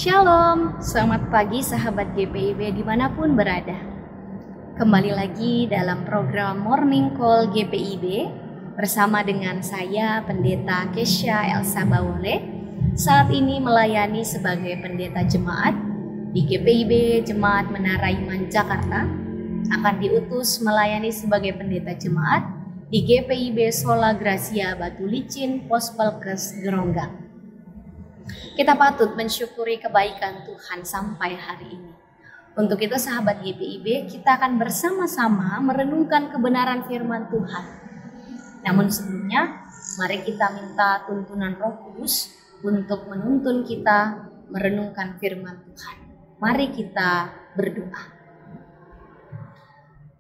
Shalom, selamat pagi sahabat GPIB dimanapun berada. Kembali lagi dalam program Morning Call GPIB bersama dengan saya Pendeta Kesha Elsa Bawole. Saat ini melayani sebagai pendeta jemaat di GPIB Jemaat Menara Iman Jakarta. Akan diutus melayani sebagai pendeta jemaat di GPIB Sola Gracia Batu Licin Pospelkes Geronggang. Kita patut mensyukuri kebaikan Tuhan sampai hari ini. Untuk itu sahabat GPIB, kita akan bersama-sama merenungkan kebenaran firman Tuhan. Namun sebelumnya, mari kita minta tuntunan Roh Kudus untuk menuntun kita merenungkan firman Tuhan. Mari kita berdoa.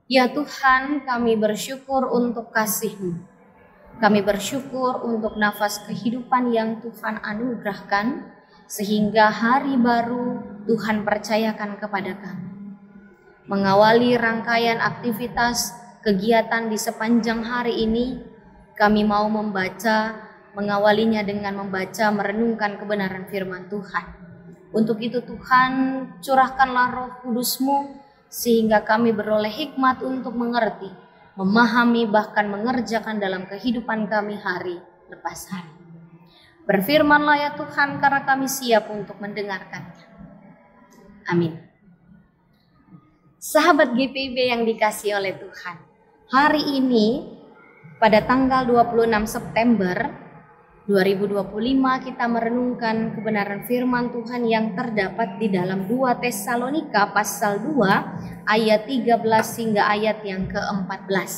Ya Tuhan, kami bersyukur untuk kasih-Mu. Kami bersyukur untuk nafas kehidupan yang Tuhan anugerahkan, sehingga hari baru Tuhan percayakan kepada kami. Mengawali rangkaian aktivitas kegiatan di sepanjang hari ini, kami mau mengawalinya dengan membaca, merenungkan kebenaran firman Tuhan. Untuk itu Tuhan, curahkanlah Roh Kudus-Mu, sehingga kami beroleh hikmat untuk mengerti, memahami, bahkan mengerjakan dalam kehidupan kami hari lepas hari. Berfirmanlah ya Tuhan, karena kami siap untuk mendengarkannya. Amin. Sahabat GPIB yang dikasihi oleh Tuhan, hari ini pada tanggal 26 September 2025 kita merenungkan kebenaran firman Tuhan yang terdapat di dalam 2 Tesalonika pasal 2 ayat 13 hingga ayat yang ke-14.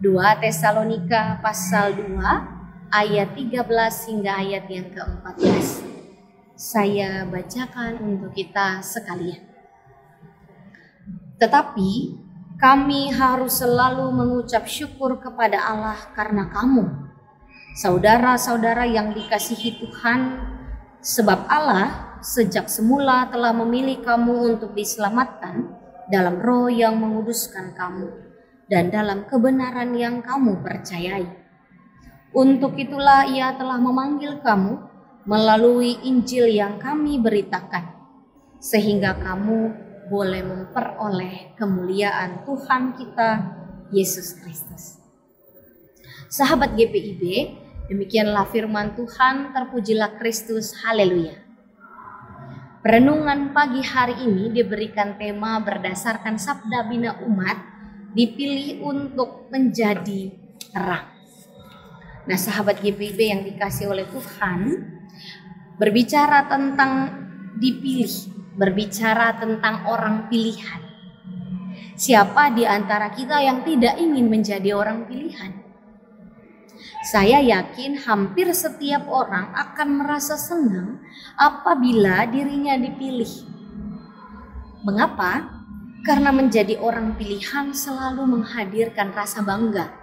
2 Tesalonika pasal 2 ayat 13 hingga ayat yang ke-14. Saya bacakan untuk kita sekalian. Tetapi kami harus selalu mengucap syukur kepada Allah karena kamu, saudara-saudara yang dikasihi Tuhan, sebab Allah sejak semula telah memilih kamu untuk diselamatkan dalam Roh yang menguduskan kamu dan dalam kebenaran yang kamu percayai. Untuk itulah Ia telah memanggil kamu melalui Injil yang kami beritakan, sehingga kamu boleh memperoleh kemuliaan Tuhan kita Yesus Kristus. Sahabat GPIB, demikianlah firman Tuhan, terpujilah Kristus, haleluya. Perenungan pagi hari ini diberikan tema berdasarkan sabda bina umat, dipilih untuk menjadi terang. Nah sahabat GPIB yang dikasihi oleh Tuhan, berbicara tentang dipilih, berbicara tentang orang pilihan. Siapa di antara kita yang tidak ingin menjadi orang pilihan? Saya yakin hampir setiap orang akan merasa senang apabila dirinya dipilih. Mengapa? Karena menjadi orang pilihan selalu menghadirkan rasa bangga.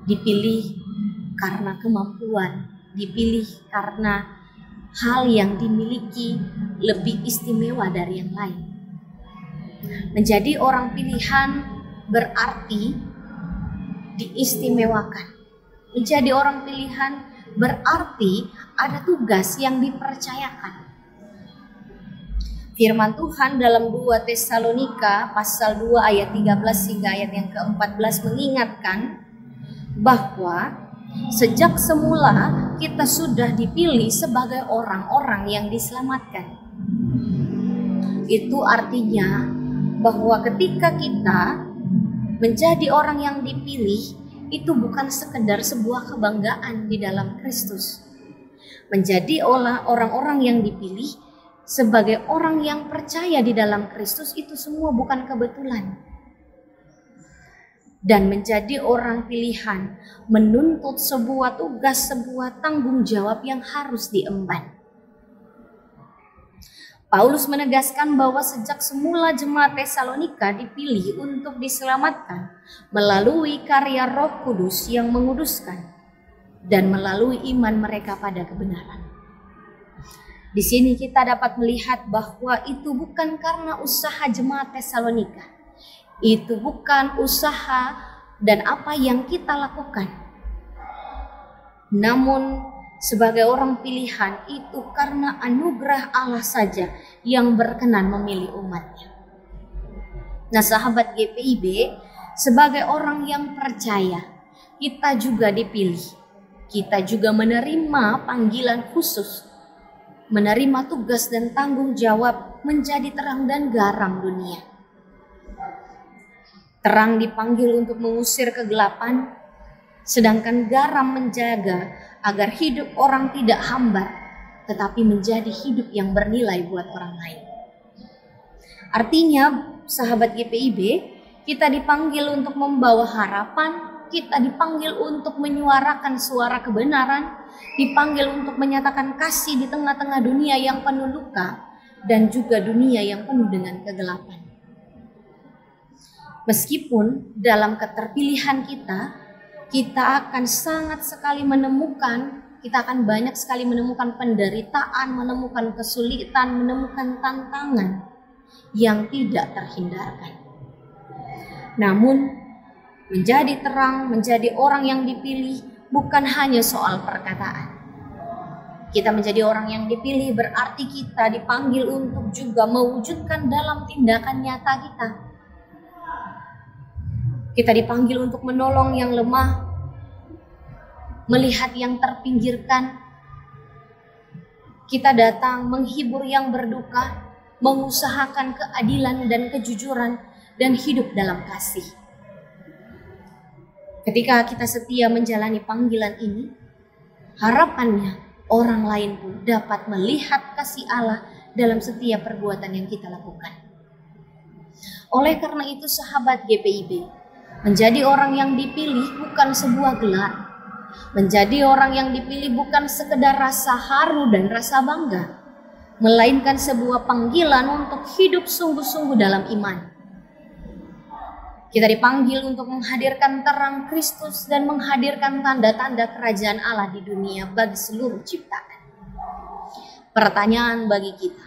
Dipilih karena kemampuan, dipilih karena hal yang dimiliki lebih istimewa dari yang lain. Menjadi orang pilihan berarti diistimewakan. Menjadi orang pilihan berarti ada tugas yang dipercayakan. Firman Tuhan dalam 2 Tesalonika pasal 2 ayat 13 hingga ayat yang ke-14 mengingatkan bahwa sejak semula kita sudah dipilih sebagai orang-orang yang diselamatkan. Itu artinya bahwa ketika kita menjadi orang yang dipilih, itu bukan sekedar sebuah kebanggaan di dalam Kristus. Menjadi orang-orang yang dipilih sebagai orang yang percaya di dalam Kristus itu semua bukan kebetulan. Dan menjadi orang pilihan menuntut sebuah tugas, sebuah tanggung jawab yang harus diemban. Paulus menegaskan bahwa sejak semula jemaat Tesalonika dipilih untuk diselamatkan melalui karya Roh Kudus yang menguduskan dan melalui iman mereka pada kebenaran. Di sini kita dapat melihat bahwa itu bukan karena usaha jemaat Tesalonika. Itu bukan usaha dan apa yang kita lakukan. Namun sebagai orang pilihan itu karena anugerah Allah saja yang berkenan memilih umatnya. Nah, sahabat GPIB, sebagai orang yang percaya, kita juga dipilih. Kita juga menerima panggilan khusus, menerima tugas dan tanggung jawab menjadi terang dan garam dunia. Terang dipanggil untuk mengusir kegelapan, sedangkan garam menjaga agar hidup orang tidak hambar, tetapi menjadi hidup yang bernilai buat orang lain. Artinya, sahabat GPIB, kita dipanggil untuk membawa harapan, kita dipanggil untuk menyuarakan suara kebenaran, dipanggil untuk menyatakan kasih di tengah-tengah dunia yang penuh luka, dan juga dunia yang penuh dengan kegelapan. Meskipun dalam keterpilihan kita akan sangat sekali menemukan, kita akan banyak sekali menemukan penderitaan, menemukan kesulitan, menemukan tantangan yang tidak terhindarkan. Namun, menjadi terang, menjadi orang yang dipilih bukan hanya soal perkataan. Kita menjadi orang yang dipilih berarti kita dipanggil untuk juga mewujudkan dalam tindakan nyata kita. Kita dipanggil untuk menolong yang lemah, melihat yang terpinggirkan. Kita datang menghibur yang berduka, mengusahakan keadilan dan kejujuran, dan hidup dalam kasih. Ketika kita setia menjalani panggilan ini, harapannya orang lain pun dapat melihat kasih Allah dalam setiap perbuatan yang kita lakukan. Oleh karena itu, sahabat GPIB, menjadi orang yang dipilih bukan sebuah gelar. Menjadi orang yang dipilih bukan sekedar rasa haru dan rasa bangga, melainkan sebuah panggilan untuk hidup sungguh-sungguh dalam iman. Kita dipanggil untuk menghadirkan terang Kristus dan menghadirkan tanda-tanda kerajaan Allah di dunia bagi seluruh ciptaan. Pertanyaan bagi kita,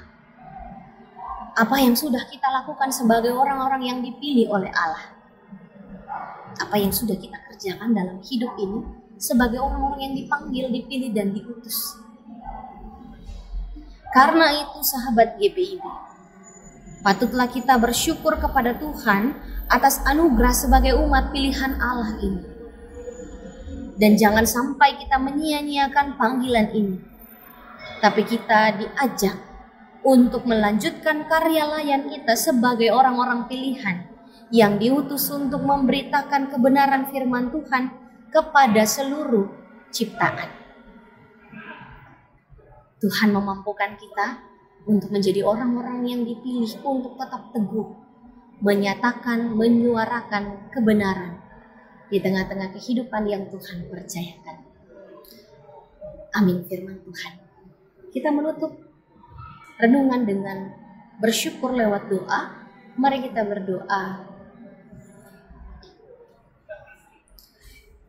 apa yang sudah kita lakukan sebagai orang-orang yang dipilih oleh Allah? Apa yang sudah kita kerjakan dalam hidup ini sebagai orang-orang yang dipanggil, dipilih, dan diutus? Karena itu, sahabat GPIB, patutlah kita bersyukur kepada Tuhan atas anugerah sebagai umat pilihan Allah ini. Dan jangan sampai kita menyia-nyiakan panggilan ini, tapi kita diajak untuk melanjutkan karya layan kita sebagai orang-orang pilihan yang diutus untuk memberitakan kebenaran firman Tuhan kepada seluruh ciptaan. Tuhan memampukan kita untuk menjadi orang-orang yang dipilih untuk tetap teguh, menyatakan, menyuarakan kebenaran di tengah-tengah kehidupan yang Tuhan percayakan. Amin firman Tuhan. Kita menutup renungan dengan bersyukur lewat doa. Mari kita berdoa.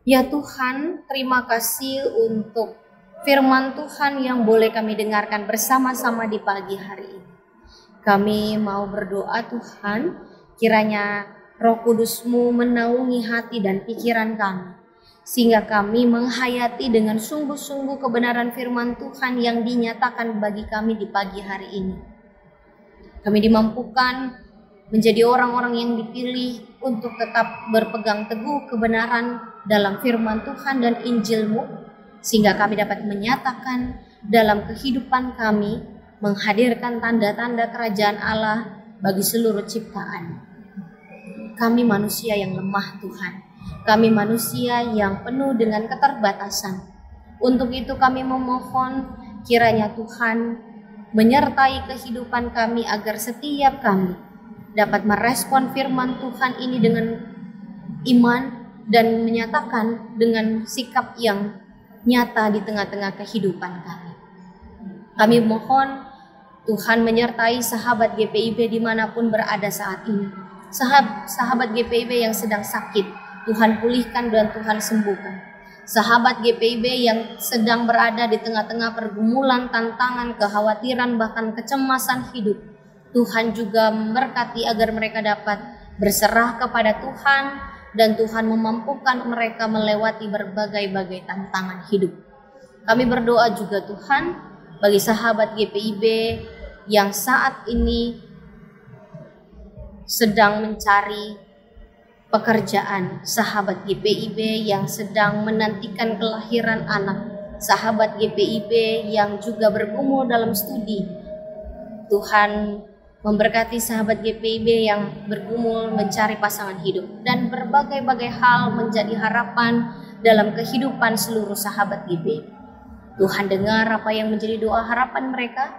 Ya Tuhan, terima kasih untuk firman Tuhan yang boleh kami dengarkan bersama-sama di pagi hari ini. Kami mau berdoa Tuhan, kiranya Roh Kudus-Mu menaungi hati dan pikiran kami, sehingga kami menghayati dengan sungguh-sungguh kebenaran firman Tuhan yang dinyatakan bagi kami di pagi hari ini. Kami dimampukan menjadi orang-orang yang dipilih untuk tetap berpegang teguh kebenaran dalam firman Tuhan dan Injil-Mu, sehingga kami dapat menyatakan dalam kehidupan kami, menghadirkan tanda-tanda kerajaan Allah bagi seluruh ciptaan. Kami manusia yang lemah Tuhan, kami manusia yang penuh dengan keterbatasan. Untuk itu kami memohon kiranya Tuhan menyertai kehidupan kami agar setiap kami dapat merespon firman Tuhan ini dengan iman dan menyatakan dengan sikap yang nyata di tengah-tengah kehidupan kami. Kami mohon Tuhan menyertai sahabat GPIB dimanapun berada saat ini. Sahabat GPIB yang sedang sakit, Tuhan pulihkan dan Tuhan sembuhkan. Sahabat GPIB yang sedang berada di tengah-tengah pergumulan, tantangan, kekhawatiran, bahkan kecemasan hidup, Tuhan juga memberkati agar mereka dapat berserah kepada Tuhan dan Tuhan memampukan mereka melewati berbagai-bagai tantangan hidup. Kami berdoa juga Tuhan bagi sahabat GPIB yang saat ini sedang mencari pekerjaan, sahabat GPIB yang sedang menantikan kelahiran anak, sahabat GPIB yang juga bergumul dalam studi. Tuhan memberkati sahabat GPIB yang bergumul mencari pasangan hidup, dan berbagai-bagai hal menjadi harapan dalam kehidupan seluruh sahabat GPIB. Tuhan dengar apa yang menjadi doa harapan mereka,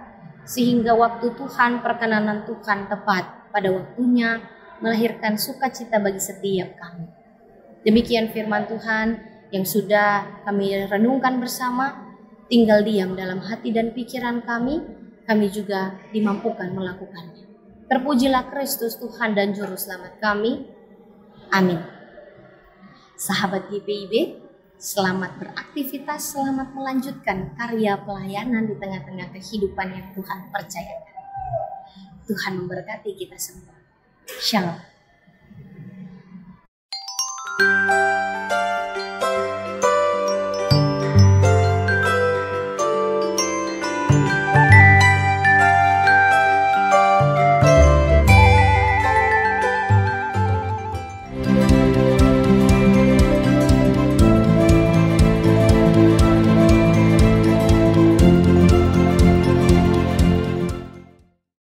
sehingga waktu Tuhan, perkenanan Tuhan tepat pada waktunya melahirkan sukacita bagi setiap kami. Demikian firman Tuhan yang sudah kami renungkan bersama, tinggal diam dalam hati dan pikiran kami juga dimampukan melakukannya. Terpujilah Kristus Tuhan dan Juru Selamat kami. Amin. Sahabat GPIB, selamat beraktivitas, selamat melanjutkan karya pelayanan di tengah-tengah kehidupan yang Tuhan percayakan. Tuhan memberkati kita semua. Shalom.